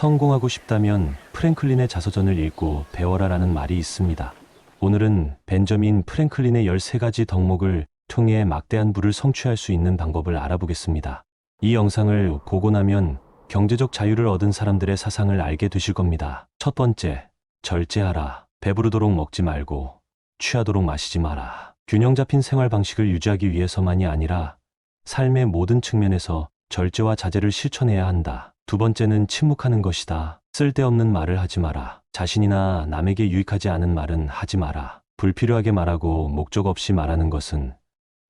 성공하고 싶다면 프랭클린의 자서전을 읽고 배워라라는 말이 있습니다. 오늘은 벤저민 프랭클린의 13가지 덕목을 통해 막대한 부를 성취할 수 있는 방법을 알아보겠습니다. 이 영상을 보고 나면 경제적 자유를 얻은 사람들의 사상을 알게 되실 겁니다. 첫 번째, 절제하라. 배부르도록 먹지 말고 취하도록 마시지 마라. 균형 잡힌 생활 방식을 유지하기 위해서만이 아니라 삶의 모든 측면에서 절제와 자제를 실천해야 한다. 두 번째는 침묵하는 것이다. 쓸데없는 말을 하지 마라. 자신이나 남에게 유익하지 않은 말은 하지 마라. 불필요하게 말하고 목적 없이 말하는 것은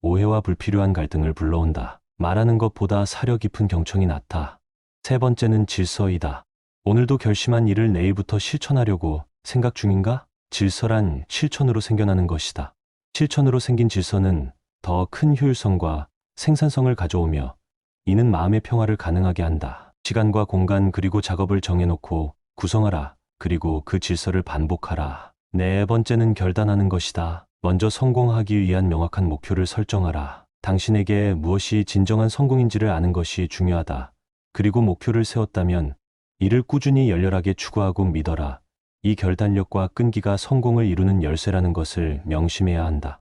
오해와 불필요한 갈등을 불러온다. 말하는 것보다 사려 깊은 경청이 낫다. 세 번째는 질서이다. 오늘도 결심한 일을 내일부터 실천하려고 생각 중인가? 질서란 실천으로 생겨나는 것이다. 실천으로 생긴 질서는 더 큰 효율성과 생산성을 가져오며 이는 마음의 평화를 가능하게 한다. 시간과 공간 그리고 작업을 정해놓고 구성하라. 그리고 그 질서를 반복하라. 네 번째는 결단하는 것이다. 먼저 성공하기 위한 명확한 목표를 설정하라. 당신에게 무엇이 진정한 성공인지를 아는 것이 중요하다. 그리고 목표를 세웠다면 이를 꾸준히 열렬하게 추구하고 믿어라. 이 결단력과 끈기가 성공을 이루는 열쇠라는 것을 명심해야 한다.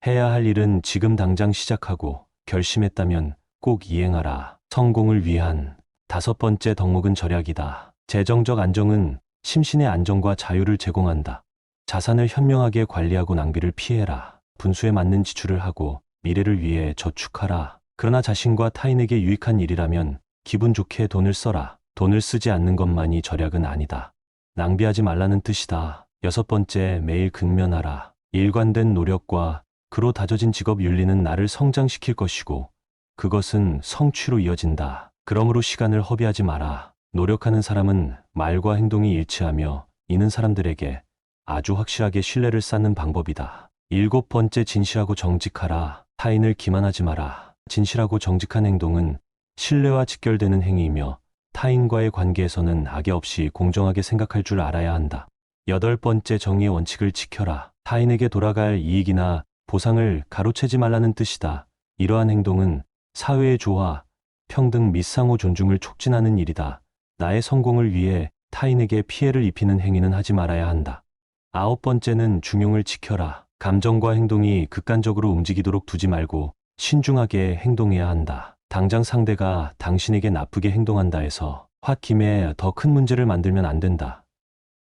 해야 할 일은 지금 당장 시작하고 결심했다면 꼭 이행하라. 성공을 위한 다섯 번째 덕목은 절약이다. 재정적 안정은 심신의 안정과 자유를 제공한다. 자산을 현명하게 관리하고 낭비를 피해라. 분수에 맞는 지출을 하고 미래를 위해 저축하라. 그러나 자신과 타인에게 유익한 일이라면 기분 좋게 돈을 써라. 돈을 쓰지 않는 것만이 절약은 아니다. 낭비하지 말라는 뜻이다. 여섯 번째, 매일 근면하라. 일관된 노력과 그로 다져진 직업 윤리는 나를 성장시킬 것이고 그것은 성취로 이어진다. 그러므로 시간을 허비하지 마라. 노력하는 사람은 말과 행동이 일치하며 이는 사람들에게 아주 확실하게 신뢰를 쌓는 방법이다. 일곱 번째, 진실하고 정직하라. 타인을 기만하지 마라. 진실하고 정직한 행동은 신뢰와 직결되는 행위이며 타인과의 관계에서는 악의 없이 공정하게 생각할 줄 알아야 한다. 여덟 번째, 정의의 원칙을 지켜라. 타인에게 돌아갈 이익이나 보상을 가로채지 말라는 뜻이다. 이러한 행동은 사회의 조화, 평등 및 상호 존중을 촉진하는 일이다. 나의 성공을 위해 타인에게 피해를 입히는 행위는 하지 말아야 한다. 아홉 번째는 중용을 지켜라. 감정과 행동이 극단적으로 움직이도록 두지 말고 신중하게 행동해야 한다. 당장 상대가 당신에게 나쁘게 행동한다 해서 홧김에 더 큰 문제를 만들면 안 된다.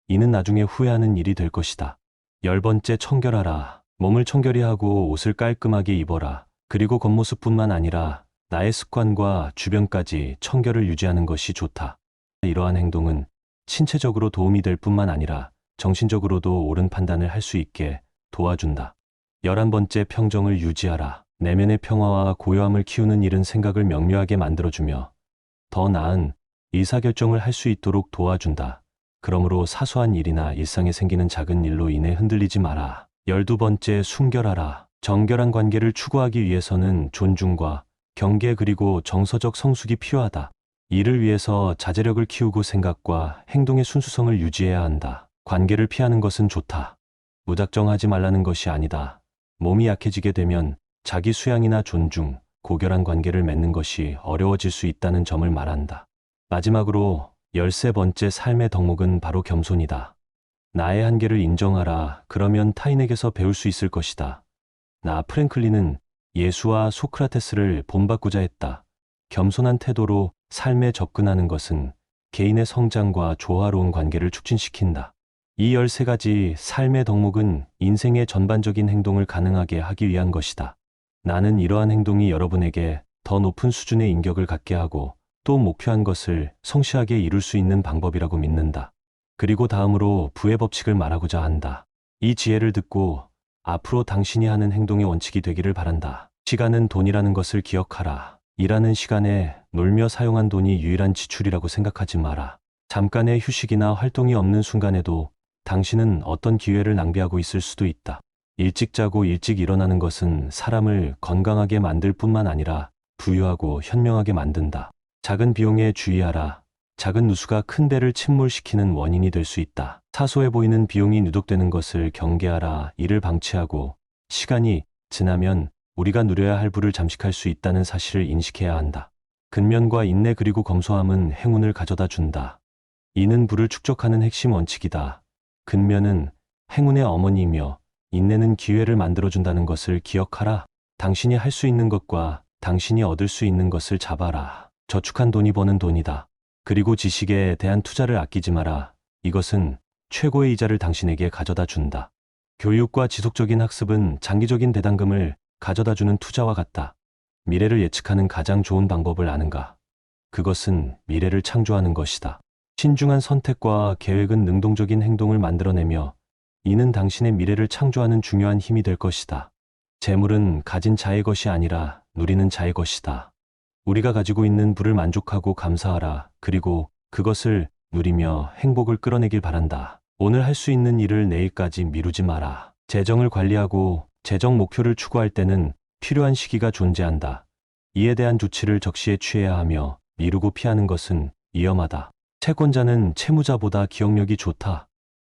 이는 나중에 후회하는 일이 될 것이다. 열 번째, 청결하라. 몸을 청결히 하고 옷을 깔끔하게 입어라. 그리고 겉모습뿐만 아니라 나의 습관과 주변까지 청결을 유지하는 것이 좋다. 이러한 행동은 신체적으로 도움이 될 뿐만 아니라 정신적으로도 옳은 판단을 할 수 있게 도와준다. 11번째, 평정을 유지하라. 내면의 평화와 고요함을 키우는 일은 생각을 명료하게 만들어주며 더 나은 의사결정을 할 수 있도록 도와준다. 그러므로 사소한 일이나 일상에 생기는 작은 일로 인해 흔들리지 마라. 12번째, 순결하라. 정결한 관계를 추구하기 위해서는 존중과 경계 그리고 정서적 성숙이 필요하다. 이를 위해서 자제력을 키우고 생각과 행동의 순수성을 유지해야 한다. 관계를 피하는 것은 좋다. 무작정 하지 말라는 것이 아니다. 몸이 약해지게 되면 자기 수양이나 존중, 고결한 관계를 맺는 것이 어려워질 수 있다는 점을 말한다. 마지막으로 13번째 삶의 덕목은 바로 겸손이다. 나의 한계를 인정하라. 그러면 타인에게서 배울 수 있을 것이다. 나 프랭클린은 예수와 소크라테스를 본받고자 했다. 겸손한 태도로 삶에 접근하는 것은 개인의 성장과 조화로운 관계를 촉진시킨다. 이 13가지 삶의 덕목은 인생의 전반적인 행동을 가능하게 하기 위한 것이다. 나는 이러한 행동이 여러분에게 더 높은 수준의 인격을 갖게 하고 또 목표한 것을 성실하게 이룰 수 있는 방법이라고 믿는다. 그리고 다음으로 부의 법칙을 말하고자 한다. 이 지혜를 듣고 앞으로 당신이 하는 행동의 원칙이 되기를 바란다. 시간은 돈이라는 것을 기억하라. 일하는 시간에 놀며 사용한 돈이 유일한 지출이라고 생각하지 마라. 잠깐의 휴식이나 활동이 없는 순간에도 당신은 어떤 기회를 낭비하고 있을 수도 있다. 일찍 자고 일찍 일어나는 것은 사람을 건강하게 만들 뿐만 아니라 부유하고 현명하게 만든다. 작은 비용에 주의하라. 작은 누수가 큰 배를 침몰시키는 원인이 될 수 있다. 사소해 보이는 비용이 누적되는 것을 경계하라. 이를 방치하고 시간이 지나면 우리가 누려야 할 부를 잠식할 수 있다는 사실을 인식해야 한다. 근면과 인내 그리고 검소함은 행운을 가져다 준다. 이는 부를 축적하는 핵심 원칙이다. 근면은 행운의 어머니이며 인내는 기회를 만들어준다는 것을 기억하라. 당신이 할 수 있는 것과 당신이 얻을 수 있는 것을 잡아라. 저축한 돈이 버는 돈이다. 그리고 지식에 대한 투자를 아끼지 마라. 이것은 최고의 이자를 당신에게 가져다 준다. 교육과 지속적인 학습은 장기적인 배당금을 가져다 주는 투자와 같다. 미래를 예측하는 가장 좋은 방법을 아는가? 그것은 미래를 창조하는 것이다. 신중한 선택과 계획은 능동적인 행동을 만들어내며 이는 당신의 미래를 창조하는 중요한 힘이 될 것이다. 재물은 가진 자의 것이 아니라 누리는 자의 것이다. 우리가 가지고 있는 부를 만족하고 감사하라. 그리고 그것을 누리며 행복을 끌어내길 바란다. 오늘 할 수 있는 일을 내일까지 미루지 마라. 재정을 관리하고 재정 목표를 추구할 때는 필요한 시기가 존재한다. 이에 대한 조치를 적시에 취해야 하며 미루고 피하는 것은 위험하다. 채권자는 채무자보다 기억력이 좋다.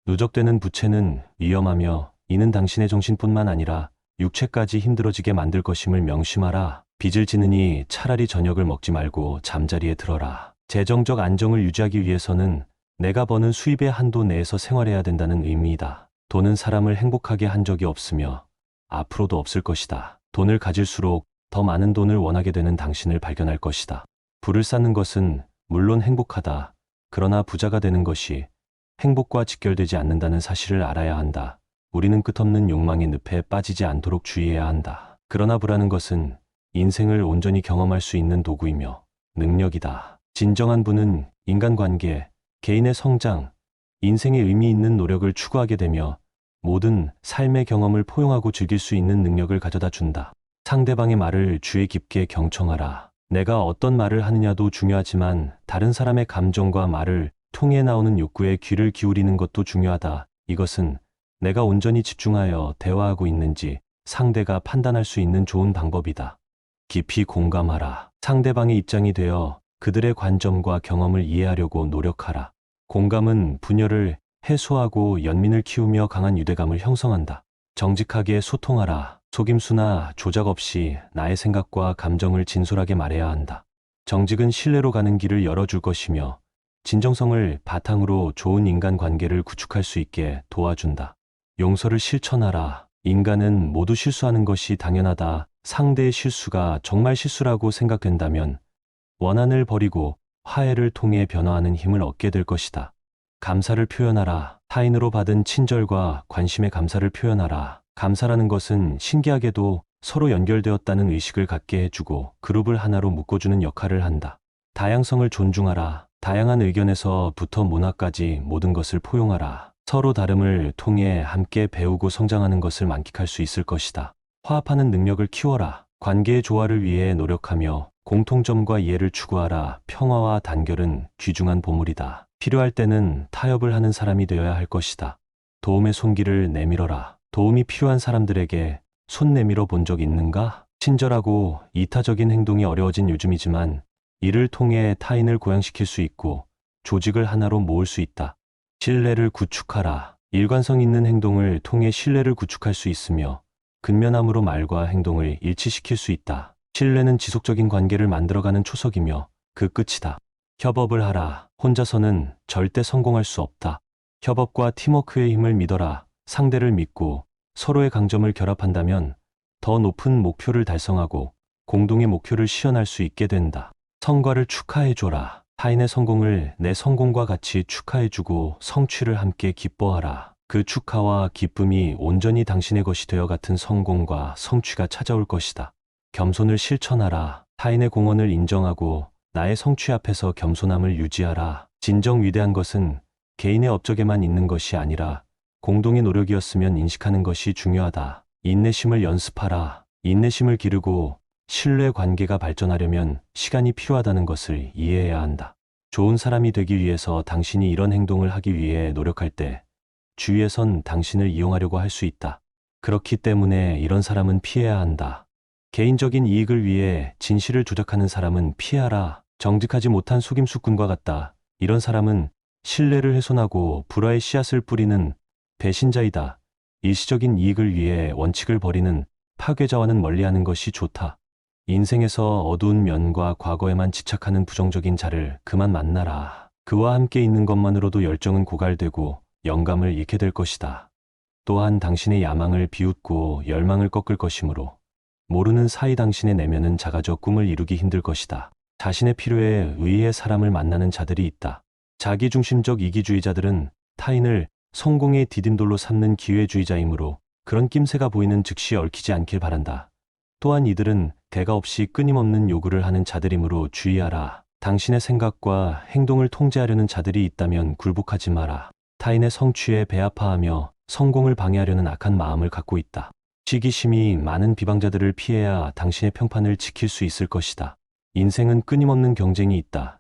누적되는 부채는 위험하며 이는 당신의 정신뿐만 아니라 육체까지 힘들어지게 만들 것임을 명심하라. 빚을 지느니 차라리 저녁을 먹지 말고 잠자리에 들어라. 재정적 안정을 유지하기 위해서는 내가 버는 수입의 한도 내에서 생활해야 된다는 의미이다. 돈은 사람을 행복하게 한 적이 없으며 앞으로도 없을 것이다. 돈을 가질수록 더 많은 돈을 원하게 되는 당신을 발견할 것이다. 부를 쌓는 것은 물론 행복하다. 그러나 부자가 되는 것이 행복과 직결되지 않는다는 사실을 알아야 한다. 우리는 끝없는 욕망의 늪에 빠지지 않도록 주의해야 한다. 그러나 부라는 것은 인생을 온전히 경험할 수 있는 도구이며 능력이다. 진정한 부는 인간관계, 개인의 성장, 인생의 의미 있는 노력을 추구하게 되며 모든 삶의 경험을 포용하고 즐길 수 있는 능력을 가져다 준다. 상대방의 말을 주의 깊게 경청하라. 내가 어떤 말을 하느냐도 중요하지만 다른 사람의 감정과 말을 통해 나오는 욕구에 귀를 기울이는 것도 중요하다. 이것은 내가 온전히 집중하여 대화하고 있는지 상대가 판단할 수 있는 좋은 방법이다. 깊이 공감하라. 상대방의 입장이 되어 그들의 관점과 경험을 이해하려고 노력하라. 공감은 분열을 해소하고 연민을 키우며 강한 유대감을 형성한다. 정직하게 소통하라. 속임수나 조작 없이 나의 생각과 감정을 진솔하게 말해야 한다. 정직은 신뢰로 가는 길을 열어줄 것이며 진정성을 바탕으로 좋은 인간관계를 구축할 수 있게 도와준다. 용서를 실천하라. 인간은 모두 실수하는 것이 당연하다. 상대의 실수가 정말 실수라고 생각된다면 원한을 버리고 화해를 통해 변화하는 힘을 얻게 될 것이다. 감사를 표현하라. 타인으로 받은 친절과 관심에 감사를 표현하라. 감사라는 것은 신기하게도 서로 연결되었다는 의식을 갖게 해주고 그룹을 하나로 묶어주는 역할을 한다. 다양성을 존중하라. 다양한 의견에서부터 문화까지 모든 것을 포용하라. 서로 다름을 통해 함께 배우고 성장하는 것을 만끽할 수 있을 것이다. 화합하는 능력을 키워라. 관계의 조화를 위해 노력하며 공통점과 이해를 추구하라. 평화와 단결은 귀중한 보물이다. 필요할 때는 타협을 하는 사람이 되어야 할 것이다. 도움의 손길을 내밀어라. 도움이 필요한 사람들에게 손 내밀어 본 적 있는가? 친절하고 이타적인 행동이 어려워진 요즘이지만 이를 통해 타인을 고양시킬 수 있고 조직을 하나로 모을 수 있다. 신뢰를 구축하라. 일관성 있는 행동을 통해 신뢰를 구축할 수 있으며 근면함으로 말과 행동을 일치시킬 수 있다. 신뢰는 지속적인 관계를 만들어가는 초석이며 그 끝이다. 협업을 하라. 혼자서는 절대 성공할 수 없다. 협업과 팀워크의 힘을 믿어라. 상대를 믿고 서로의 강점을 결합한다면 더 높은 목표를 달성하고 공동의 목표를 실현할 수 있게 된다. 성과를 축하해줘라. 타인의 성공을 내 성공과 같이 축하해주고 성취를 함께 기뻐하라. 그 축하와 기쁨이 온전히 당신의 것이 되어 같은 성공과 성취가 찾아올 것이다. 겸손을 실천하라. 타인의 공헌을 인정하고 나의 성취 앞에서 겸손함을 유지하라. 진정 위대한 것은 개인의 업적에만 있는 것이 아니라 공동의 노력이었으면 인식하는 것이 중요하다. 인내심을 연습하라. 인내심을 기르고 신뢰 관계가 발전하려면 시간이 필요하다는 것을 이해해야 한다. 좋은 사람이 되기 위해서 당신이 이런 행동을 하기 위해 노력할 때 주위에선 당신을 이용하려고 할 수 있다. 그렇기 때문에 이런 사람은 피해야 한다. 개인적인 이익을 위해 진실을 조작하는 사람은 피하라. 정직하지 못한 속임수꾼과 같다. 이런 사람은 신뢰를 훼손하고 불화의 씨앗을 뿌리는 배신자이다. 일시적인 이익을 위해 원칙을 버리는 파괴자와는 멀리하는 것이 좋다. 인생에서 어두운 면과 과거에만 집착하는 부정적인 자를 그만 만나라. 그와 함께 있는 것만으로도 열정은 고갈되고 영감을 잃게 될 것이다. 또한 당신의 야망을 비웃고 열망을 꺾을 것이므로 모르는 사이 당신의 내면은 작아져 꿈을 이루기 힘들 것이다. 자신의 필요에 의해 사람을 만나는 자들이 있다. 자기중심적 이기주의자들은 타인을 성공의 디딤돌로 삼는 기회주의자이므로 그런 낌새가 보이는 즉시 얽히지 않길 바란다. 또한 이들은 대가 없이 끊임없는 요구를 하는 자들이므로 주의하라. 당신의 생각과 행동을 통제하려는 자들이 있다면 굴복하지 마라. 타인의 성취에 배아파하며 성공을 방해하려는 악한 마음을 갖고 있다. 시기심이 많은 비방자들을 피해야 당신의 평판을 지킬 수 있을 것이다. 인생은 끊임없는 경쟁이 있다.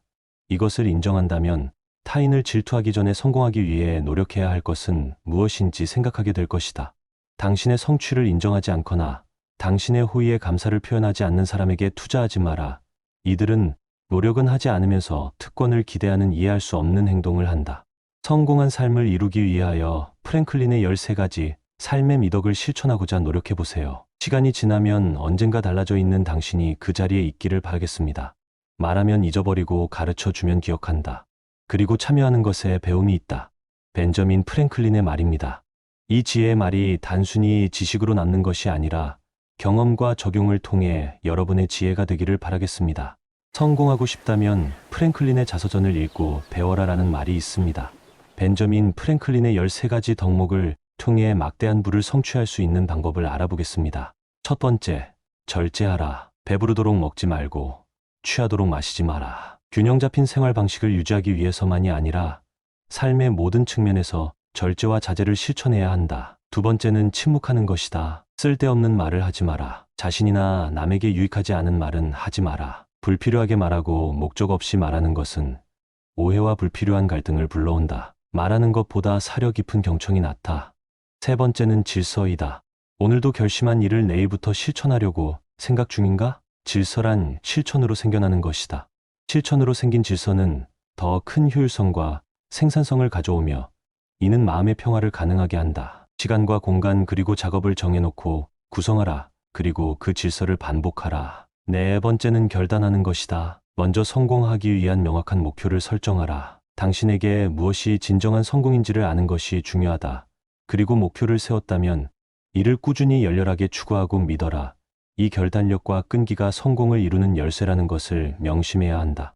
이것을 인정한다면 타인을 질투하기 전에 성공하기 위해 노력해야 할 것은 무엇인지 생각하게 될 것이다. 당신의 성취를 인정하지 않거나 당신의 호의에 감사를 표현하지 않는 사람에게 투자하지 마라. 이들은 노력은 하지 않으면서 특권을 기대하는 이해할 수 없는 행동을 한다. 성공한 삶을 이루기 위하여 프랭클린의 13가지 삶의 미덕을 실천하고자 노력해보세요. 시간이 지나면 언젠가 달라져 있는 당신이 그 자리에 있기를 바라겠습니다. 말하면 잊어버리고 가르쳐주면 기억한다. 그리고 참여하는 것에 배움이 있다. 벤저민 프랭클린의 말입니다. 이 지혜의 말이 단순히 지식으로 남는 것이 아니라 경험과 적용을 통해 여러분의 지혜가 되기를 바라겠습니다. 성공하고 싶다면 프랭클린의 자서전을 읽고 배워라라는 말이 있습니다. 벤저민 프랭클린의 13가지 덕목을 통해 막대한 부를 성취할 수 있는 방법을 알아보겠습니다. 첫 번째, 절제하라. 배부르도록 먹지 말고 취하도록 마시지 마라. 균형 잡힌 생활 방식을 유지하기 위해서만이 아니라 삶의 모든 측면에서 절제와 자제를 실천해야 한다. 두 번째는 침묵하는 것이다. 쓸데없는 말을 하지 마라. 자신이나 남에게 유익하지 않은 말은 하지 마라. 불필요하게 말하고 목적 없이 말하는 것은 오해와 불필요한 갈등을 불러온다. 말하는 것보다 사려 깊은 경청이 낫다. 세 번째는 질서이다. 오늘도 결심한 일을 내일부터 실천하려고 생각 중인가? 질서란 실천으로 생겨나는 것이다. 실천으로 생긴 질서는 더 큰 효율성과 생산성을 가져오며 이는 마음의 평화를 가능하게 한다. 시간과 공간 그리고 작업을 정해놓고 구성하라. 그리고 그 질서를 반복하라. 네 번째는 결단하는 것이다. 먼저 성공하기 위한 명확한 목표를 설정하라. 당신에게 무엇이 진정한 성공인지를 아는 것이 중요하다. 그리고 목표를 세웠다면 이를 꾸준히 열렬하게 추구하고 믿어라. 이 결단력과 끈기가 성공을 이루는 열쇠라는 것을 명심해야 한다.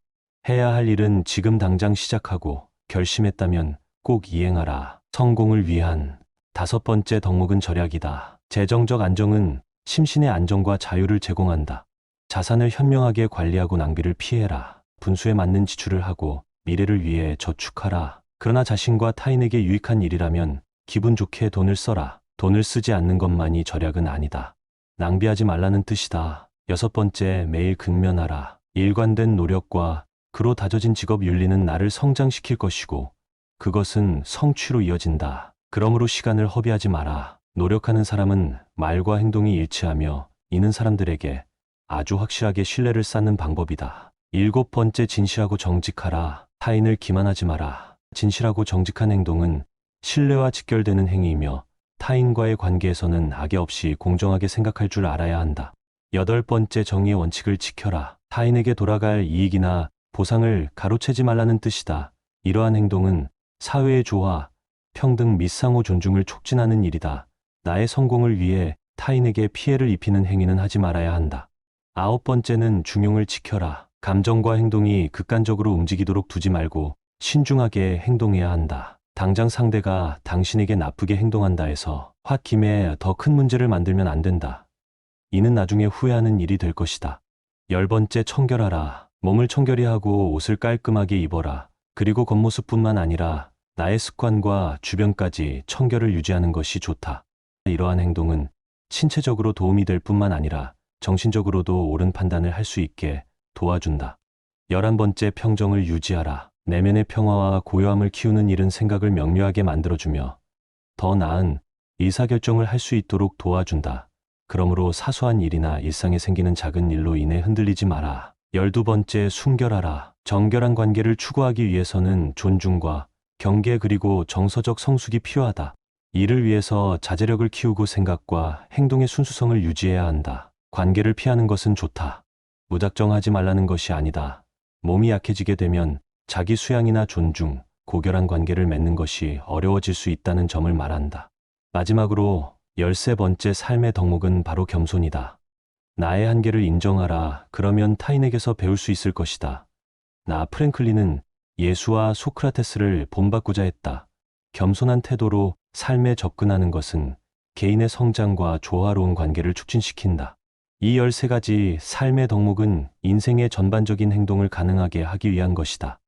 해야 할 일은 지금 당장 시작하고 결심했다면 꼭 이행하라. 성공을 위한 다섯 번째 덕목은 절약이다. 재정적 안정은 심신의 안정과 자유를 제공한다. 자산을 현명하게 관리하고 낭비를 피해라. 분수에 맞는 지출을 하고 미래를 위해 저축하라. 그러나 자신과 타인에게 유익한 일이라면 기분 좋게 돈을 써라. 돈을 쓰지 않는 것만이 절약은 아니다. 낭비하지 말라는 뜻이다. 여섯 번째, 매일 근면하라. 일관된 노력과 그로 다져진 직업 윤리는 나를 성장시킬 것이고 그것은 성취로 이어진다. 그러므로 시간을 허비하지 마라. 노력하는 사람은 말과 행동이 일치하며 이는 사람들에게 아주 확실하게 신뢰를 쌓는 방법이다. 일곱 번째, 진실하고 정직하라. 타인을 기만하지 마라. 진실하고 정직한 행동은 신뢰와 직결되는 행위이며 타인과의 관계에서는 악의 없이 공정하게 생각할 줄 알아야 한다. 여덟 번째, 정의의 원칙을 지켜라. 타인에게 돌아갈 이익이나 보상을 가로채지 말라는 뜻이다. 이러한 행동은 사회의 조화, 평등 및 상호 존중을 촉진하는 일이다. 나의 성공을 위해 타인에게 피해를 입히는 행위는 하지 말아야 한다. 아홉 번째는 중용을 지켜라. 감정과 행동이 극단적으로 움직이도록 두지 말고 신중하게 행동해야 한다. 당장 상대가 당신에게 나쁘게 행동한다 해서 홧김에 더 큰 문제를 만들면 안 된다. 이는 나중에 후회하는 일이 될 것이다. 열 번째, 청결하라. 몸을 청결히 하고 옷을 깔끔하게 입어라. 그리고 겉모습뿐만 아니라 나의 습관과 주변까지 청결을 유지하는 것이 좋다. 이러한 행동은 신체적으로 도움이 될 뿐만 아니라 정신적으로도 옳은 판단을 할 수 있게 도와준다. 11번째, 평정을 유지하라. 내면의 평화와 고요함을 키우는 일은 생각을 명료하게 만들어주며 더 나은 의사결정을 할 수 있도록 도와준다. 그러므로 사소한 일이나 일상에 생기는 작은 일로 인해 흔들리지 마라. 12번째, 순결하라. 정결한 관계를 추구하기 위해서는 존중과 경계 그리고 정서적 성숙이 필요하다. 이를 위해서 자제력을 키우고 생각과 행동의 순수성을 유지해야 한다. 관계를 피하는 것은 좋다. 무작정 하지 말라는 것이 아니다. 몸이 약해지게 되면 자기 수양이나 존중, 고결한 관계를 맺는 것이 어려워질 수 있다는 점을 말한다. 마지막으로 13번째 삶의 덕목은 바로 겸손이다. 나의 한계를 인정하라. 그러면 타인에게서 배울 수 있을 것이다. 나 프랭클린은 예수와 소크라테스를 본받고자 했다. 겸손한 태도로 삶에 접근하는 것은 개인의 성장과 조화로운 관계를 촉진시킨다. 이 13가지 삶의 덕목은 인생의 전반적인 행동을 가능하게 하기 위한 것이다.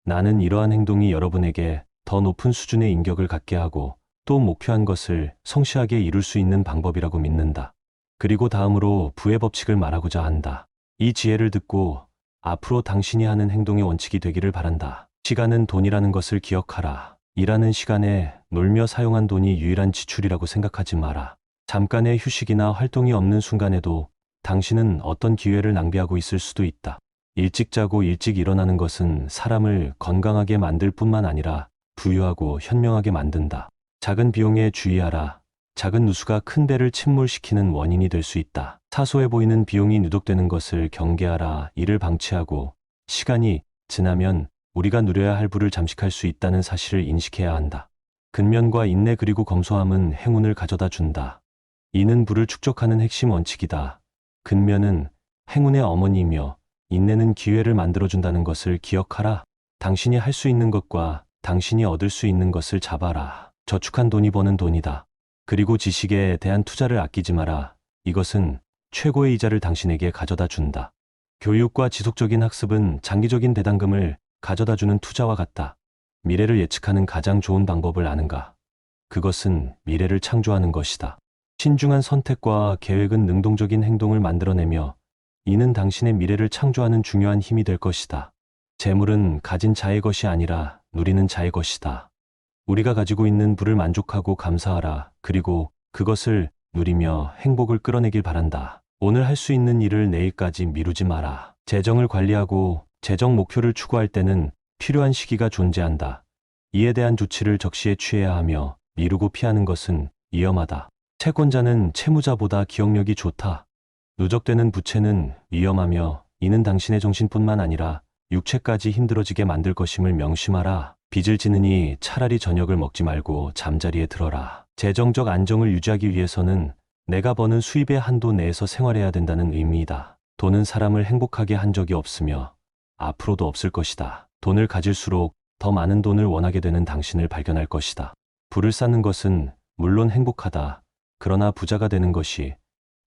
나는 이러한 행동이 여러분에게 더 높은 수준의 인격을 갖게 하고 또 목표한 것을 성실하게 이룰 수 있는 방법이라고 믿는다. 그리고 다음으로 부의 법칙을 말하고자 한다. 이 지혜를 듣고 앞으로 당신이 하는 행동의 원칙이 되기를 바란다. 시간은 돈이라는 것을 기억하라. 일하는 시간에 놀며 사용한 돈이 유일한 지출이라고 생각하지 마라. 잠깐의 휴식이나 활동이 없는 순간에도 당신은 어떤 기회를 낭비하고 있을 수도 있다. 일찍 자고 일찍 일어나는 것은 사람을 건강하게 만들 뿐만 아니라 부유하고 현명하게 만든다. 작은 비용에 주의하라. 작은 누수가 큰 배를 침몰시키는 원인이 될 수 있다. 사소해 보이는 비용이 누적되는 것을 경계하라. 이를 방치하고 시간이 지나면 우리가 누려야 할 부를 잠식할 수 있다는 사실을 인식해야 한다. 근면과 인내 그리고 검소함은 행운을 가져다 준다. 이는 부를 축적하는 핵심 원칙이다. 근면은 행운의 어머니이며 인내는 기회를 만들어준다는 것을 기억하라. 당신이 할 수 있는 것과 당신이 얻을 수 있는 것을 잡아라. 저축한 돈이 버는 돈이다. 그리고 지식에 대한 투자를 아끼지 마라. 이것은 최고의 이자를 당신에게 가져다 준다. 교육과 지속적인 학습은 장기적인 배당금을 가져다주는 투자와 같다. 미래를 예측하는 가장 좋은 방법을 아는가? 그것은 미래를 창조하는 것이다. 신중한 선택과 계획은 능동적인 행동을 만들어내며 이는 당신의 미래를 창조하는 중요한 힘이 될 것이다. 재물은 가진 자의 것이 아니라 누리는 자의 것이다. 우리가 가지고 있는 부를 만족하고 감사하라. 그리고 그것을 누리며 행복을 끌어내길 바란다. 오늘 할 수 있는 일을 내일까지 미루지 마라. 재정을 관리하고 재정 목표를 추구할 때는 필요한 시기가 존재한다. 이에 대한 조치를 적시에 취해야 하며 미루고 피하는 것은 위험하다. 채권자는 채무자보다 기억력이 좋다. 누적되는 부채는 위험하며 이는 당신의 정신뿐만 아니라 육체까지 힘들어지게 만들 것임을 명심하라. 빚을 지느니 차라리 저녁을 먹지 말고 잠자리에 들어라. 재정적 안정을 유지하기 위해서는 내가 버는 수입의 한도 내에서 생활해야 된다는 의미이다. 돈은 사람을 행복하게 한 적이 없으며 앞으로도 없을 것이다. 돈을 가질수록 더 많은 돈을 원하게 되는 당신을 발견할 것이다. 부를 쌓는 것은 물론 행복하다. 그러나 부자가 되는 것이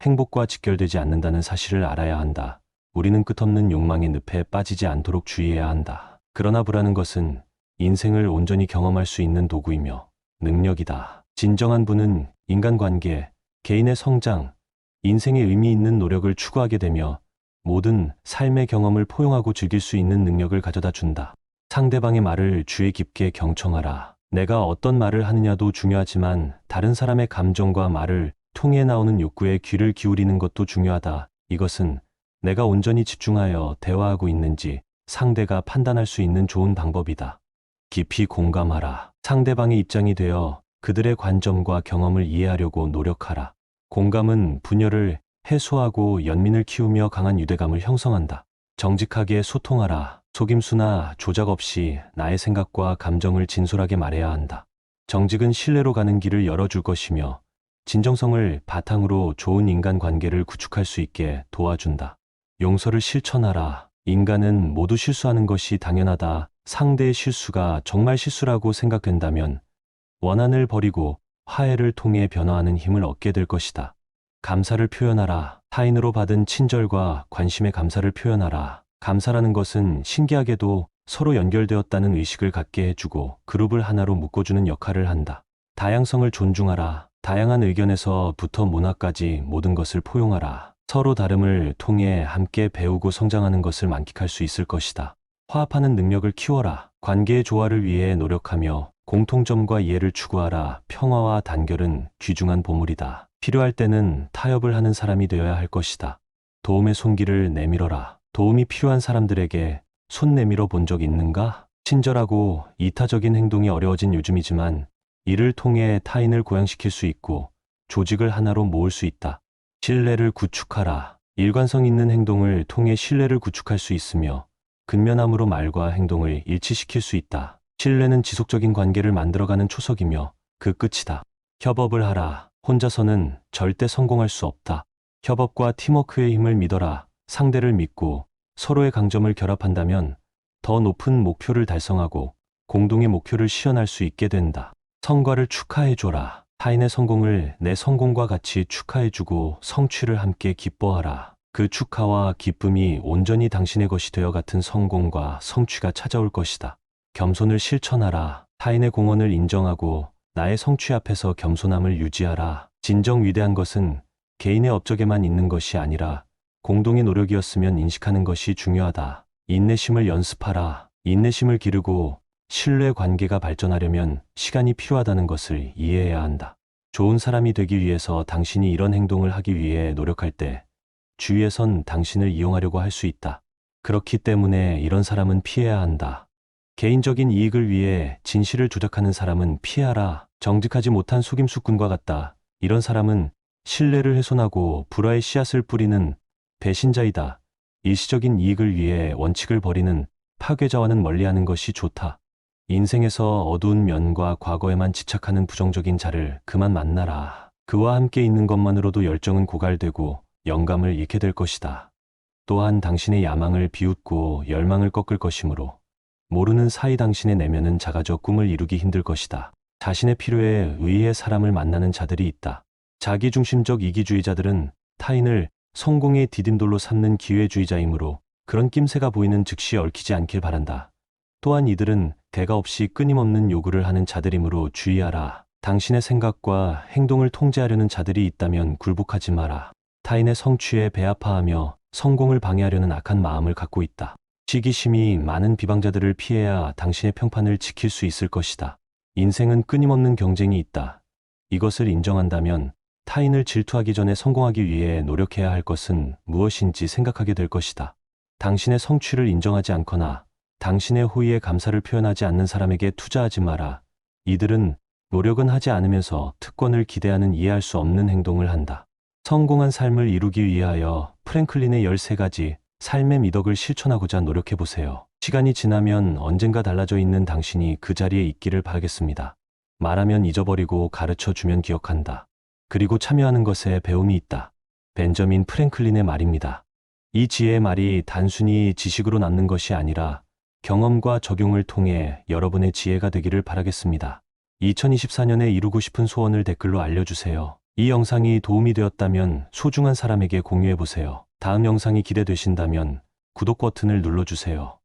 행복과 직결되지 않는다는 사실을 알아야 한다. 우리는 끝없는 욕망의 늪에 빠지지 않도록 주의해야 한다. 그러나 부라는 것은 인생을 온전히 경험할 수 있는 도구이며 능력이다. 진정한 부는 인간관계, 개인의 성장, 인생의 의미 있는 노력을 추구하게 되며 모든 삶의 경험을 포용하고 즐길 수 있는 능력을 가져다 준다. 상대방의 말을 주의 깊게 경청하라. 내가 어떤 말을 하느냐도 중요하지만 다른 사람의 감정과 말을 통해 나오는 욕구에 귀를 기울이는 것도 중요하다. 이것은 내가 온전히 집중하여 대화하고 있는지 상대가 판단할 수 있는 좋은 방법이다. 깊이 공감하라. 상대방의 입장이 되어 그들의 관점과 경험을 이해하려고 노력하라. 공감은 분열을 해소하고 연민을 키우며 강한 유대감을 형성한다. 정직하게 소통하라. 속임수나 조작 없이 나의 생각과 감정을 진솔하게 말해야 한다. 정직은 신뢰로 가는 길을 열어줄 것이며 진정성을 바탕으로 좋은 인간관계를 구축할 수 있게 도와준다. 용서를 실천하라. 인간은 모두 실수하는 것이 당연하다. 상대의 실수가 정말 실수라고 생각된다면 원한을 버리고 화해를 통해 변화하는 힘을 얻게 될 것이다. 감사를 표현하라. 타인으로 받은 친절과 관심에 감사를 표현하라. 감사라는 것은 신기하게도 서로 연결되었다는 의식을 갖게 해주고 그룹을 하나로 묶어주는 역할을 한다. 다양성을 존중하라. 다양한 의견에서부터 문화까지 모든 것을 포용하라. 서로 다름을 통해 함께 배우고 성장하는 것을 만끽할 수 있을 것이다. 화합하는 능력을 키워라. 관계의 조화를 위해 노력하며 공통점과 이해를 추구하라. 평화와 단결은 귀중한 보물이다. 필요할 때는 타협을 하는 사람이 되어야 할 것이다. 도움의 손길을 내밀어라. 도움이 필요한 사람들에게 손 내밀어 본 적 있는가? 친절하고 이타적인 행동이 어려워진 요즘이지만 이를 통해 타인을 고양시킬 수 있고 조직을 하나로 모을 수 있다. 신뢰를 구축하라. 일관성 있는 행동을 통해 신뢰를 구축할 수 있으며 근면함으로 말과 행동을 일치시킬 수 있다. 신뢰는 지속적인 관계를 만들어가는 초석이며 그 끝이다. 협업을 하라. 혼자서는 절대 성공할 수 없다. 협업과 팀워크의 힘을 믿어라. 상대를 믿고 서로의 강점을 결합한다면 더 높은 목표를 달성하고 공동의 목표를 실현할 수 있게 된다. 성과를 축하해줘라. 타인의 성공을 내 성공과 같이 축하해주고 성취를 함께 기뻐하라. 그 축하와 기쁨이 온전히 당신의 것이 되어 같은 성공과 성취가 찾아올 것이다. 겸손을 실천하라. 타인의 공헌을 인정하고 나의 성취 앞에서 겸손함을 유지하라. 진정 위대한 것은 개인의 업적에만 있는 것이 아니라 공동의 노력이었으면 인식하는 것이 중요하다. 인내심을 연습하라. 인내심을 기르고 신뢰 관계가 발전하려면 시간이 필요하다는 것을 이해해야 한다. 좋은 사람이 되기 위해서 당신이 이런 행동을 하기 위해 노력할 때 주위에선 당신을 이용하려고 할 수 있다. 그렇기 때문에 이런 사람은 피해야 한다. 개인적인 이익을 위해 진실을 조작하는 사람은 피하라. 정직하지 못한 속임수꾼과 같다. 이런 사람은 신뢰를 훼손하고 불화의 씨앗을 뿌리는 배신자이다. 일시적인 이익을 위해 원칙을 버리는 파괴자와는 멀리하는 것이 좋다. 인생에서 어두운 면과 과거에만 집착하는 부정적인 자를 그만 만나라. 그와 함께 있는 것만으로도 열정은 고갈되고 영감을 잃게 될 것이다. 또한 당신의 야망을 비웃고 열망을 꺾을 것이므로 모르는 사이 당신의 내면은 작아져 꿈을 이루기 힘들 것이다. 자신의 필요에 의해 사람을 만나는 자들이 있다. 자기중심적 이기주의자들은 타인을 성공의 디딤돌로 삼는 기회주의자이므로 그런 낌새가 보이는 즉시 얽히지 않길 바란다. 또한 이들은 대가 없이 끊임없는 요구를 하는 자들이므로 주의하라. 당신의 생각과 행동을 통제하려는 자들이 있다면 굴복하지 마라. 타인의 성취에 배아파하며 성공을 방해하려는 악한 마음을 갖고 있다. 시기심이 많은 비방자들을 피해야 당신의 평판을 지킬 수 있을 것이다. 인생은 끊임없는 경쟁이 있다. 이것을 인정한다면 타인을 질투하기 전에 성공하기 위해 노력해야 할 것은 무엇인지 생각하게 될 것이다. 당신의 성취를 인정하지 않거나 당신의 호의에 감사를 표현하지 않는 사람에게 투자하지 마라. 이들은 노력은 하지 않으면서 특권을 기대하는 이해할 수 없는 행동을 한다. 성공한 삶을 이루기 위하여 프랭클린의 13가지 삶의 미덕을 실천하고자 노력해보세요. 시간이 지나면 언젠가 달라져 있는 당신이 그 자리에 있기를 바라겠습니다. 말하면 잊어버리고 가르쳐주면 기억한다. 그리고 참여하는 것에 배움이 있다. 벤저민 프랭클린의 말입니다. 이 지혜의 말이 단순히 지식으로 남는 것이 아니라 경험과 적용을 통해 여러분의 지혜가 되기를 바라겠습니다. 2024년에 이루고 싶은 소원을 댓글로 알려주세요. 이 영상이 도움이 되었다면 소중한 사람에게 공유해보세요. 다음 영상이 기대되신다면 구독 버튼을 눌러주세요.